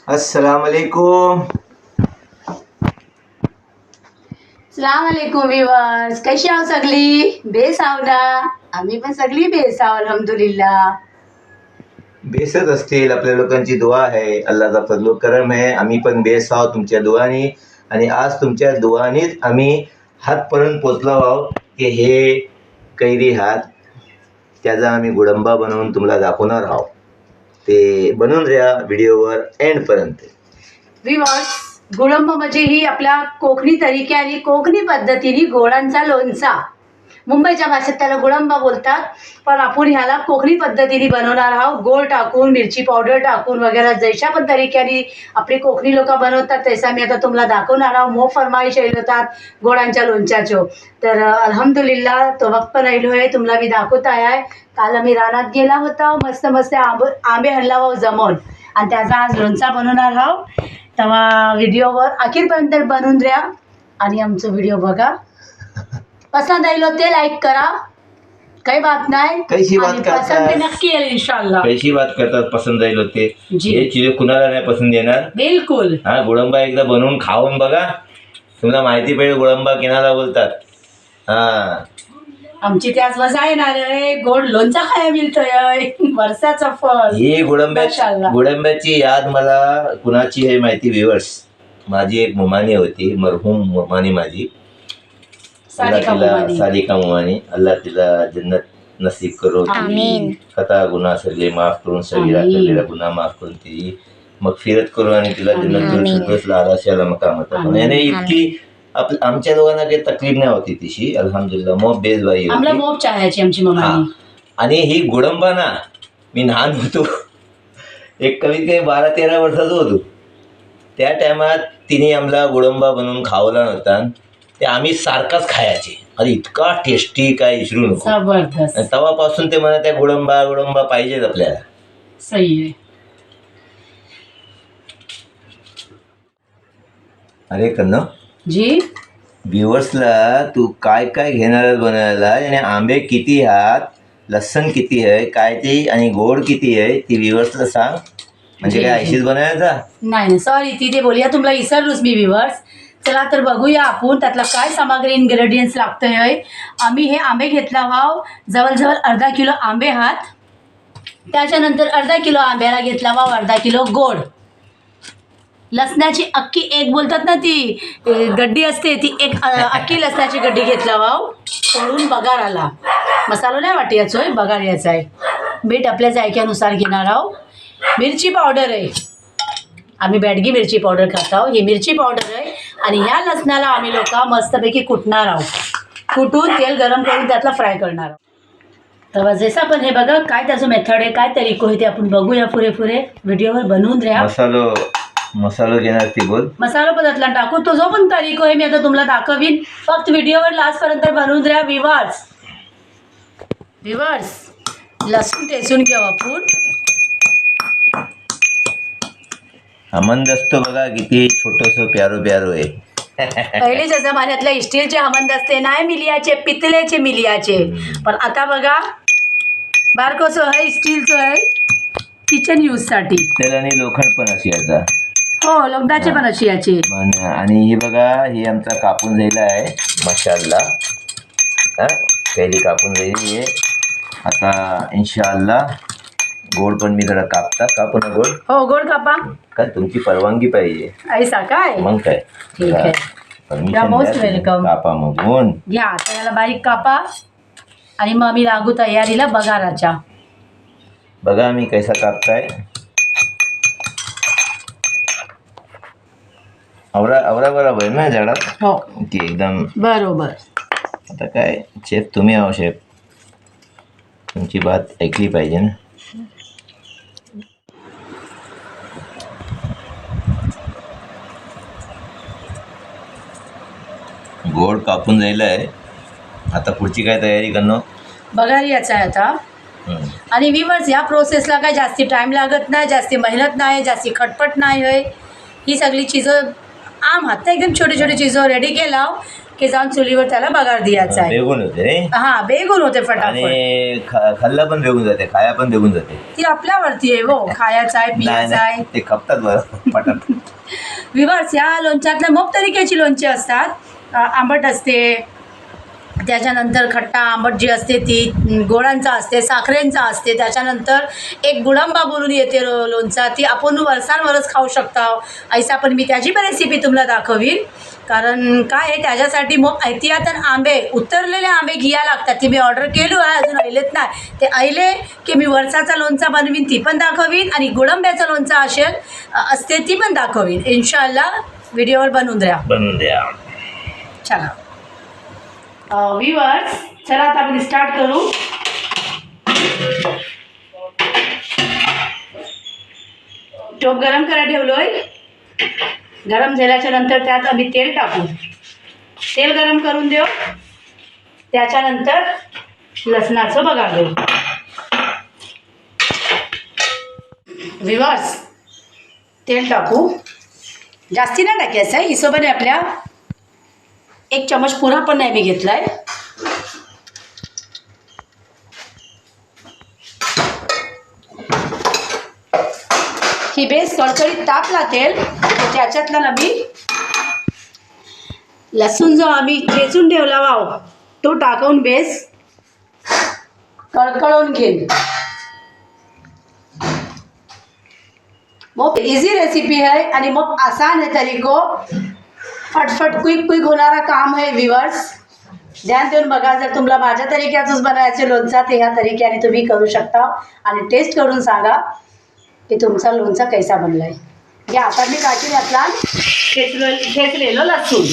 अस्सलाम वालेकुम. सलाम अलैकुम व्यूअर्स, कशी आहो सगळी? बेस आहो ना? आम्ही पण सगळी बेस आहो अल्हम्दुलिल्लाह. बेसच असतील. आपल्या लोकांची दुआ आहे, अल्लाचा फजलो करम आहे. आम्ही पण बेस आहोत तुमच्या दुआनी. आणि आज तुमच्या दुआनीच आम्ही हातपर्यंत पोचलो आहोत की हे कैरी हात त्याचा आम्ही गुडंबा बनवून तुम्हाला दाखवणार आहोत. ते बनवून द्या व्हिडिओवर एंडपर्यंत. व्यूअर्स, गुळंब म्हणजे ही आपल्या कोकणी तरीक्याने कोकणी पद्धतीने गोडांचा लोणचा. मुंबईच्या भाषेत त्याला गुळंबा बोलतात, पण आपण ह्याला कोकणी पद्धतीने बनवणार आहोत. गोड टाकून, मिरची पावडर टाकून वगैरे जैशा पण तरीक्याने आपली कोकणी लोक बनवतात तैसा मी आता तुम्हाला दाखवणार आहोत. मो फरमाईश येईल होतात गोडांच्या लोणच्याचो. तर अल्हम्दुलिल्लाह तो वक्त राहिलो आहे तुम्हाला मी दाखवत आहे. काल आम्ही रानात गेला होता, मस्त मस्त आंबे हल्लावा जमवून आणि त्याचा आज लोणचा बनवणार आहोत. तेव्हा व्हिडिओवर अखेरपर्यंत बनवून द्या आणि आमचं व्हिडिओ बघा. पसंत आलो ते लाईक करा, काही बात नाही. कैसी बात आणि करतात? पसंत ते नक्की येईल इंशाल्लाह. कशी बात करतात पसंत राहिलो ते? जी. हे चीज कुणाला नाही पसंत येणार. बिलकुल. हा, गुळंबा एकदा बनवून खाऊन बघा, तुम्हाला माहिती पडेल गुळंबा केनाला बोलतात. हा, आमची त्याच वजा येणार आहे, गोड लोणचा खाया मिळतोय, वर्षाचं फळ. ही माशाअल्लाह. गुळंब्याची याद मला कुणाची आहे माहिती व्ह्युअर्स? माझी एक मुमानी होती, मरहूम मुमानी माझी. सारिका मुमानी. सारिका मुमानी, अल्लाह तिला जन्नत नसीब करो. आमीन. खता गुन्हा सगळे माफ करून, सगळा आमीन. केलेला गुन्हा माफ करून ती मगफिरत करू आणि तिला जन्नत आमीन. आराशाला मकामत. आमीन. याने इतकी आमच्या दोघांना काही तकलीफ नाही होती तिशी, अल्हम्दुलिल्लाह. मोब बेजबाई आम्हाला होती. मोप चाहायची आमची मम्मी. आणि ही गुळंबा ना, मी लहान होतो, एक कमीत कमी 12-13 वर्षाचं होतो. त्या टायमात तिने आम्हाला गुळंबा बनवून खावला नव्हता. ते आम्ही सारखाच खायचे. अरे इतका टेस्टी, काय विचारू नको. जबरदस्त. आणि तेव्हापासून ते म्हणत आहे गुळंबा गुळंबा पाहिजेच आपल्याला. सही आहे. अरे कन्न जी. व्ह्युअर्सला तू काय काय घेणार आहेस बनवायला, आणि आंबे किती आहात, लसण किती आहे, काय ते आणि गोड किती आहे, ती व्ह्युअर्सला सांग. म्हणजे जी, काय जी. ऐशीच बनवायचा? नाही सॉरी, तिथे बोलूया, तुम्हाला विसरलोच मी व्ह्युअर्स. चला तर बघूया आपण त्यातला काय सामग्री इन्ग्रेडियंट्स लागतंय. आम्ही हे आंबे घेतला वाव, जवळजवळ अर्धा किलो आंबे आहात. त्याच्यानंतर अर्धा किलो आंब्याला घेतला वाव अर्धा किलो गोड. लसणाची अख्खी एक बोलतात ना, ती गड्डी असते ती, एक अख्खी लसणाची गड्डी घेतला वाव. तळून बगार आला, मसाला नाही वाटी याचोय, बगार याचा आहे. मीठ आपल्या जायक्यानुसार घेणार आहोत. मिरची पावडर आहे, आम्ही बॅडगी मिरची पावडर खात आहोत. ही मिरची पावडर आहे. आणि ह्या लसणाला आम्ही लोक मस्तपैकी कुटणार आहोत. कुटून तेल गरम करून त्यातला फ्राय करणार आहोत. तेव्हा जसं पण हे बघा काय त्याचं मेथड आहे, काय तरीको आहे ते आपण बघूया पुरेपुरे व्हिडिओवर बनवून द्या. मसालो घेणार ती बोल. मसाला पदार्थला टाकू, तो जो पण तरीको आहे मी आता तुम्हाला दाखवीन. फक्त व्हिडिओवर लास्टपर्यंत बनवून द्या. विवर्स लसूण टेचून घेऊ आपण. हमंद असतो बघा, किती छोटंसं प्यारो प्यारो आहे. पहिलेच्या जमान्यातल्या स्टीलचे हमंद असते, नाही मिलियाचे, पितळेचे मिलियाचे. पण आता बघा बारकोसं आहे, स्टीलचं आहे, किचन यूजसाठी. पितळ आणि लोखंड पण अशी आता. हो, लोखंडाचे पण अशी याचे. आणि ही बघा, ही आमचा कापून जायला आहे माशाअल्लाह. हा, पहिली कापून जाईल आहे. आता इंशाअल्लाह गोड पण मी जरा कापून गोड. हो, गोड कापा. काय तुमची परवानगी पाहिजे. ऐसा काय? मग काय, ठीक आहे. Permission most welcome. कापा मगून घ्या आता याला बारीक कापा आणि मग आम्ही लागू तयारीला बगाराच्या. बघा मी कैसा कापताय. आवरा बरोबर ना झाडात. हो, ओके, एकदम बरोबर. आता काय शेफ तुम्ही आहो, शेफ तुमची बात ऐकली पाहिजे ना. गोड कापून जायला आहे. आता पुढची काय तयारी करणं? बघारी याचा आहे आता. आणि विवर्स ह्या प्रोसेसला काय जास्ती टाईम लागत नाही, जास्ती मेहनत नाही, जास्ती खटपट नाही आहे. ही सगळी चीज़ं आम हात एकदम छोटे छोटे चीज़ों रेडी केला की जाऊन चुलीवर त्याला बगार द्यायचा आहे. बेगून होते रे. हा बेगून होते फटाफट. आणि खाल्ला पण बेगून जाते, खाया पण बेगून जाते. ती आपल्यावरती आहे हो, खायचं आहे पियाचं आहे. ते खपतात बरं पटात. विवर्स, या लोणच्यातल्या मोप तरीक्याची लोणची असतात. आंबट असते, त्याच्यानंतर खट्टा आंबट जी असते ती गोडांचा असते, साखरेंचा असते. त्याच्यानंतर एक गुळंबा बोलून येते लोणचा, ती आपण वर्षांवरच खाऊ शकता. ऐसा पण मी त्याची पण रेसिपी तुम्हाला दाखवीन. कारण काय आहे त्याच्यासाठी मग ऐतिहातन आंबे, उतरलेले आंबे घ्या लागतात. ती मी ऑर्डर केलो आहे, अजून ऐलेत नाही. ते ऐले की मी वर्षाचा लोणचा बनवीन, ती पण दाखवीन. आणि गुळंब्याचा लोणचा असते ती पण दाखवीन. इन्शाअल्लाह व्हिडिओवर बनवून द्या. चला व्ह्यूअर्स, चला आता आपण स्टार्ट करू. टोप गरम करा ठेवलोय. गरम झाल्याच्या नंतर त्यात आम्ही तेल टाकू. तेल गरम करून देऊ. त्याच्यानंतर लसणाचं बघा देऊ. व्ह्यूअर्स, तेल टाकू. जास्ती नाही टाकायचं आहे, हिशोबाने आपल्या. 1 चमच पुरा पण नाही मी घेतलाय. ही बेस कडकडीत तापला तेल, त्याच्यातला ना मी लसूण जो आम्ही ठेचून ठेवला वाव तो टाकून बेस कडकडवून घेईन. मग इझी रेसिपी है आणि मग आसान है तरीको. फटफट क्विक होणारा काम आहे व्ह्यूअर्स. ध्यान देऊन बघा. जर तुम्हाला माझ्या तरीक्याचंच बनायचं लोणचा, ते ह्या तरीक्याने तुम्ही करू शकता. आणि टेस्ट करून सांगा की तुमचा लोणचा कैसा बनला आहे. या आता मी टाकीन यातला ठेचलेलं लसूण.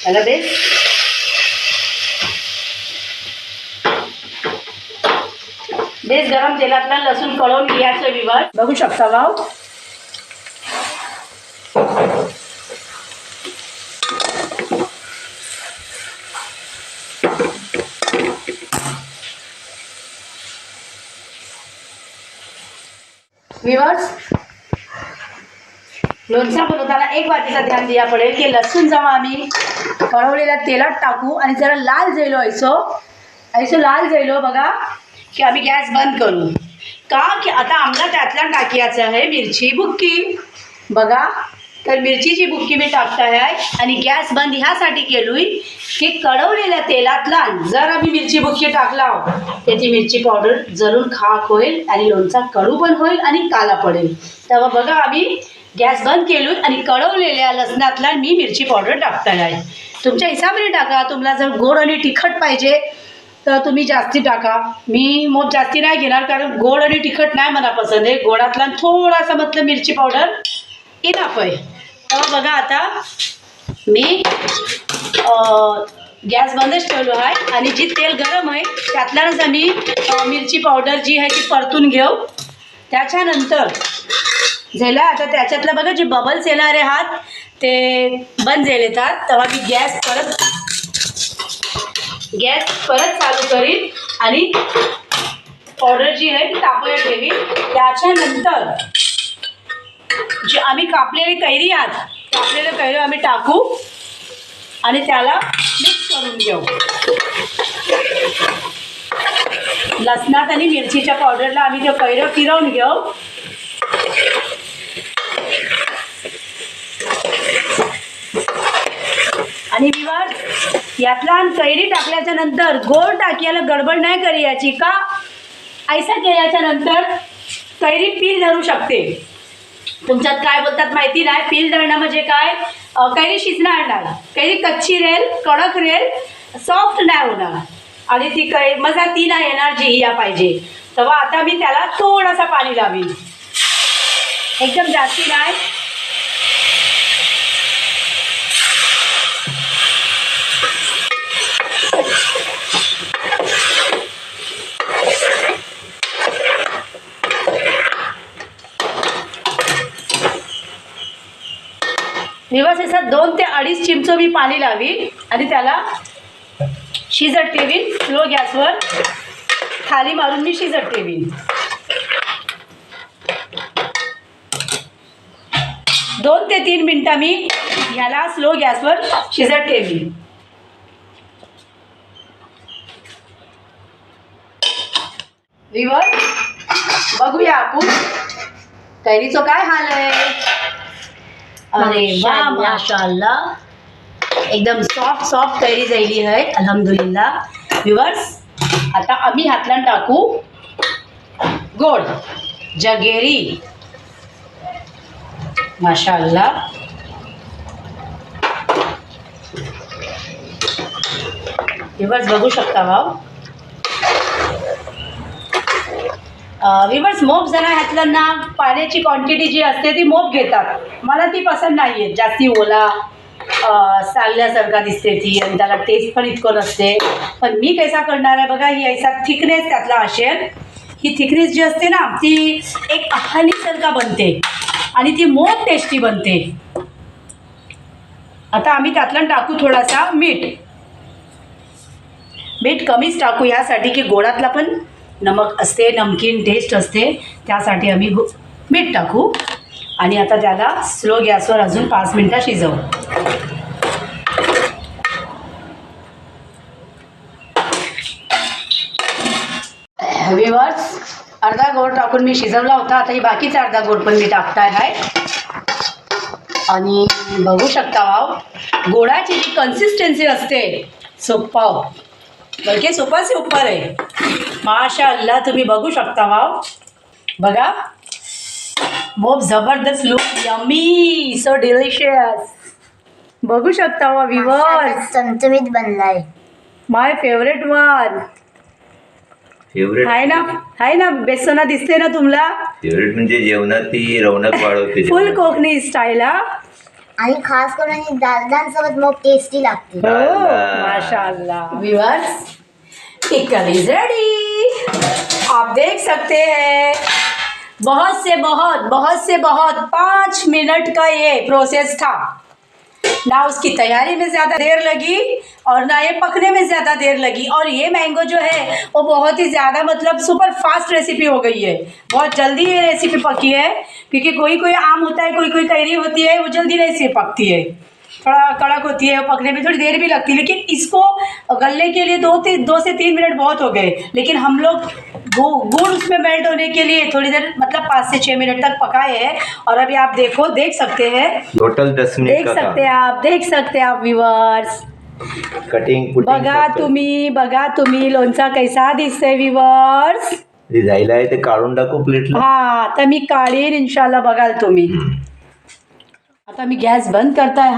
त्याला बेस गरम तेलातला लसूण कळवून घ्यायचं विवर. बघू शकता भाऊ. विवर्स, लोणचा बनवताना एक बाबतीचं ध्यान द्या पडेल की लसूण जेव्हा आम्ही कळवलेल्या तेलात टाकू आणि जरा लाल झालो ऐसो लाल झालो बघा की आम्ही गॅस बंद करू. का की आता आम्हाला त्यातला टाकायचं आहे मिरची बुक्की. बघा, तर मिरचीची बुक्की मी टाकताय आणि गॅस बंद ह्यासाठी केलोय की कळवलेल्या तेलातला जर आम्ही मिरची बुक्की टाकला तर ती मिरची पावडर जरूर खाक होईल आणि लोणचा कडू पण होईल आणि काला पडेल. तेव्हा बघा आम्ही गॅस बंद केलोय आणि कळवलेल्या लसणातला मी मिरची पावडर टाकताय आहे. तुमच्या हिसाबाने टाका. तुम्हाला जर गोड आणि तिखट पाहिजे तर तुम्ही जास्ती टाका. मी मग जास्ती नाही घेणार कारण गोड आणि तिखट नाही मला पसंत आहे. गोडातला थोडासा मतलब मिरची पावडर इनफ आहे. तेव्हा बघा आता मी गॅस बंदच ठेवलो आहे आणि जी तेल गरम आहे त्यातल्यानंच आम्ही मिरची पावडर जी आहे ती परतून घेऊ. त्याच्यानंतर झालं आता त्याच्यातलं बघा जे बबल्स येणारे हात ते बंद झाले येतात. तेव्हा मी गॅस परत चालू करीन आणि पावडर जी आहे ती तापवायला ठेवी. त्याच्यानंतर जे आम्ही कापलेली कैरी आम्ही टाकू आणि त्याला मिक्स करून घेऊ. लसणात आणि मिरचीच्या पावडरला आम्ही जो कैरी फिरवून घेऊ. आणि विवार यातला कैरी टाकल्याच्या नंतर गोड टाकायला गडबड नाही करायची. का ऐसा केल्याच्या नंतर कैरी पील धरू शकते. तुमच्यात काय बोलतात माहिती नाही. पील धरणं म्हणजे काय, कैरी शिजणार नाही. कैरी कच्ची राहील, कडक राहील, सॉफ्ट नाही होणार आणि ती मजा ती नाही येणार जी या पाहिजे. तेव्हा आता मी त्याला थोडासा पाणी लावीन, एकदम जास्ती नाही. व्यवस्थित 2 ते 2.5 चिमचो मी पाणी लावीन आणि त्याला शिजत ठेवीन. स्लो गॅसवर खाली मारून मी शिजत ठेवीन. 2 ते 3 मिनटं मी ह्याला स्लो गॅसवर शिजत ठेवली. विवर बघूया आपण कैरीचं काय हाल आहे. अरे वा माशाअल्लाह, एकदम सॉफ्ट कैरी झाली आहे अल्हम्दुलिल्लाह. व्ह्यूअर्स, आता आम्ही हातला टाकू गोड जगेरी. माशाअल्लाह. व्ह्यूअर्स बघू शकता वाव. व्ह्यूअर्स, मोप जरा घातलं ना, पाण्याची क्वांटिटी जी असते ती मोप घेतात. मला ती पसंत नाही आहे. जास्ती ओला चालल्यासारखा दिसते ती, आणि त्याला टेस्ट पण इतकं नसते. पण मी कैसा करणार आहे बघा, ही ऐसा थिकनेस त्यातला असेल. ही थिकनेस जी असते ना, ती एक हनीसारखा बनते आणि ती मोप टेस्टी बनते. आता आम्ही त्यातलं टाकू थोडासा मीठ. मीठ कमीच टाकू यासाठी की गोडातला पण नमक असते, नमकीन टेस्ट असते, त्यासाठी आम्ही मीठ टाकू. आणि आता त्याला स्लो गॅसवर अजून 5 मिनटं शिजवू. व्ह्यूअर्स, अर्धा गोड टाकून मी शिजवला होता. आता ही बाकीचा अर्धा गोड पण मी टाकताय आहे. आणि बघू शकता वाव, गोडाची जी कन्सिस्टन्सी असते सोपाव बल्कि सोपा से ऊपर आहे. माशाअल्लाह, तुम्ही बघू शकता वाव. बघा, बहुत जबरदस्त लुक, यमी, सो डिलिशियस. बघू शकता वा व्ह्यूअर्स, चमचमीत बनलाय. माय फेवरेट वन. फेवरेट आहे ना बेसना दिसते ना तुम्हाला. फेवरेट म्हणजे जेवणात ती रौनक वाढवते. फुल कोकणी स्टाईल. हा, आणि खास करून दालदांसोबत मग टेस्टी लागते. हो माशाअल्लाह. Viewers, pickle is ready. आप देख सकते हैं, बहुत से बहुत 5 मिनट का ये प्रोसेस था. ना उसकी तैयारी में ज़्यादा देर लगी और ना ये पकने में ज़्यादा देर लगी. और ये मैंगो जो है वो बहुत ही ज़्यादा मतलब सुपर फास्ट रेसिपी हो गई है. बहुत जल्दी ये रेसिपी पकी है, क्योंकि कोई आम होता है, कोई कैरी होती है, वो जल्दी नहीं से पकती है, थोड़ा कड़क होती है, पकने में थोड़ी देर भी लगती है. लेकिन इसको गलने के लिए 2 से 3 मिनट बहुत हो गए. लेकिन हम लोग गुड़ उसमें मेल्ट होने के लिए थोड़ी देर मतलब 5 से 6 मिनट तक पकाए हैं. और अभी आप देख सकते हैं, टोटल 10 मिनिट देख सकते हैं आप व्ह्यूअर्स. कटिंग बघा तुम्ही लोणचा कैसा दिसतंय व्ह्यूअर्स. जायला आहे ते काढून टाकू प्लेटला. हा, तर मी काढीन इंशाल्लाह, बघाल तुम्ही. आता मी गॅस बंद करताय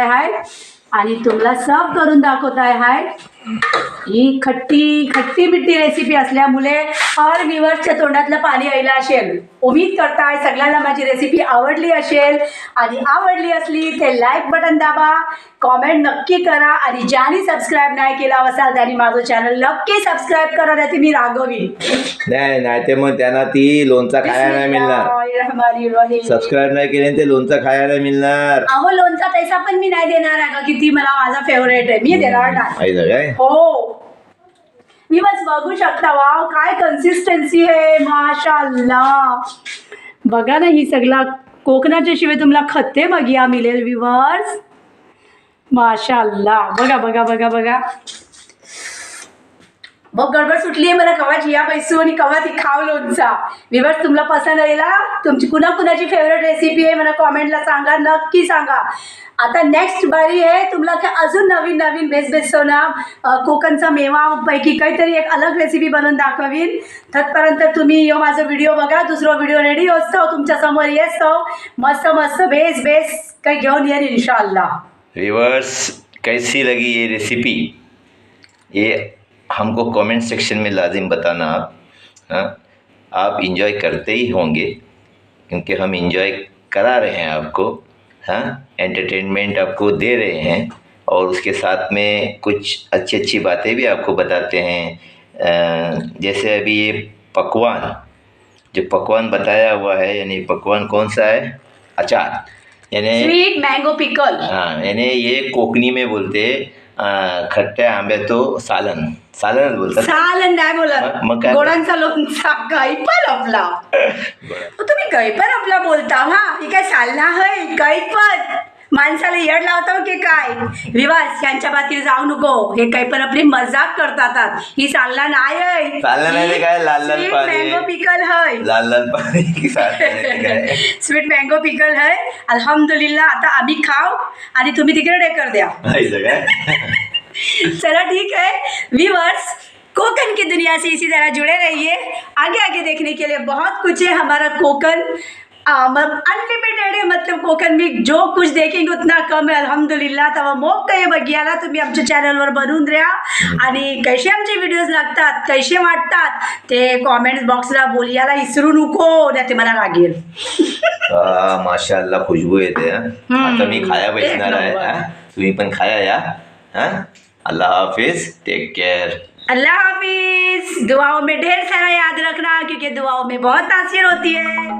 हाय आणि तुम्हाला सर्व करून दाखवताय हाय. ही खट्टी मिठी रेसिपी असल्यामुळे हर व्ह्यूअर्सच्या तोंडातलं पाणी यायला असेल. उम्मीद करताय सगळ्यांना माझी रेसिपी आवडली असेल, आणि आवडली असली ते लाईक बटन दाबा, कॉमेंट नक्की करा, आणि ज्यांनी सबस्क्राईब नाही केला असाल त्यांनी माझं चॅनल नक्की सबस्क्राईब करा, नाही ती मी रागवीन. नाही ते मग त्यांना ती लोणचा खायला नाही मिळणार. सबस्क्राईब नाही केले ते लोणचा खायला नाही मिळणार. अहो, लोणचा तैसा पण मी नाही देणार आहे का, किती मला माझा फेवरेट आहे, मी देणार नाही. हो, मी बस बघू शकता. वाव, काय कन्सिस्टन्सी आहे माशाअल्लाह. बघा ना, ही सगळा कोकणाच्या शिवाय तुम्हाला खत्ते बघिया मिळेल व्ह्यूअर्स. माशाअल्लाह. बघा मग गडबड सुटली आहे मला कवाची या बैसू आणि कवा ती खाव लोणचा. व्ह्यूअर्स, तुम्हाला पसंत येईल. तुमची कुणाची फेवरेट रेसिपी आहे मला कॉमेंटला सांगा, नक्की सांगा. आता नेक्स्ट बारी आहे तुम्हाला की अजून नवीन बेसना कोकणचा मेवा पैकी काहीतरी एक अलग रेसिपी बनवून दाखवीन. तत्पर्यंत तुम्ही माझा व्हिडिओ बघा. दुसरा व्हिडिओ रेडी असतो तुमच्या समोर येतो. मस्त बेस काही घेऊन येईल इंशाअल्लाह. व्यूअर्स, कैसी लगी ये रेसिपी, ये हमको कमेंट सेक्शन में लाजिम बताना आप. हाँ, आप इंजॉय करते ही होंगे, क्योंकि हम इंजॉय करा रहे हैं आपको. हाँ, एंटरटेनमेंट आपको दे रहे हैं, और उसके साथ में कुछ अच्छी बातें भी आपको बताते हैं. जैसे अभी ये जो पकवान बताया हुआ है, यानी पकवान कौन सा है, अचार, यानी स्वीट मैंगो पिकल. हाँ, यानी ये कोकणी में बोलते खट्टे आंबे तो सालन सालनच बोलतात. सालन नाही मग बोलत, काय? गोडांचा लोणचा काही पण आपला. तुम्ही काही पण आपला बोलता. हा ही काय सालना है काही पण माणसाला येड लावतो की काय. विवास यांच्या बाबतीत जाऊ नको, हे काही पण आपली मजाक करतात. ही सालना नाही सालना नाही ते काय, लाल लाल पाणी. मँगो पिकल है, लाल लाल पाणी की सालना नाही ते काय. स्वीट मँगो पिकल है. अल्हम्दुलिल्लाह. आता आम्ही खाऊ आणि तुम्ही तिकडे डेकर द्या. ऐसा काय. चलो ठीक है व्यूअर्स, कोकन की दुनिया से इसी तरह जुड़े रहिए. आगे आगे देखने के लिए बहुत कुछ है हमारा कोकन. अनलिमिटेड है, मतलब कोकन में जो कुछ देखेंगे उतना कम है अल्हम्दुलिल्लाह. तेव्हा मोठं हे बघायला तुम्ही आमच्या चॅनलवर बनवून राहा. आणि कसे आमचे व्हिडिओज लागतात, कसे वाटतात ते कॉमेंट्स बॉक्सला बोलायला विसरू नको, नाही ते मला लागेल. माशाअल्लाह खुशबू येते. आता मी खाया बसणार आहे. तुम्ही पण खाया या. अल्लाह हाफिज, टेक केयर. अल्लाह हाफिज. दुआओं में ढेर सारा याद रखना, क्योंकि दुआओं में बहुत तासीर होती है.